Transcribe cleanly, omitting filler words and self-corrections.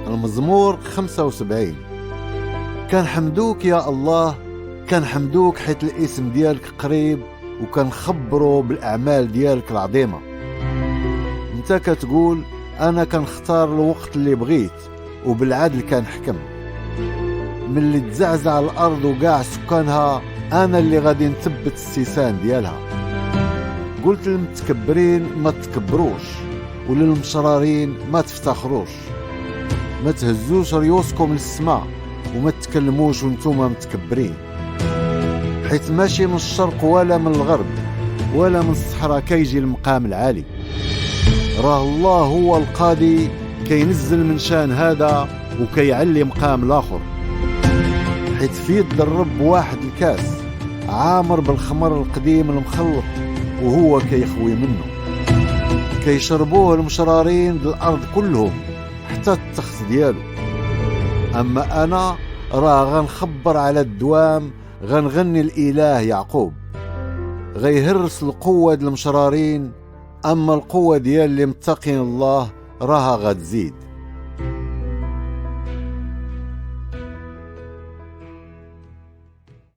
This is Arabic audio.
المزمور 75. كنحمدوك يا الله، كنحمدوك حيت الاسم ديالك قريب، وكنخبرو بالأعمال ديالك العظيمة. انت كتقول أنا كنختار الوقت اللي بغيت، وبالعدل كنحكم. ملي تزعزع الأرض وقاع سكانها، أنا اللي غادي نثبت السيسان ديالها. قلت للمتكبرين ما تكبروش، وللمشرارين ما تفتخروش. ما تهزوش ريوسكم للسماء، وما تكلموش وانتوما متكبرين. حيث ماشي من الشرق ولا من الغرب ولا من الصحراء كيجي المقام العالي. راه الله هو القاضي، كينزل من شان هذا وكيعلي مقام الاخر. حيث في يد الرب واحد الكاس عامر بالخمر القديم المخلط، وهو كيخوي منه. كيشربوه المشرارين بالارض كلهم حتى التخت ديالو. اما انا راه غنخبر على الدوام، غنغني الاله يعقوب. غيهرس القوه ديال المشرارين، اما القوه ديال اللي متقين الله راها غتزيد.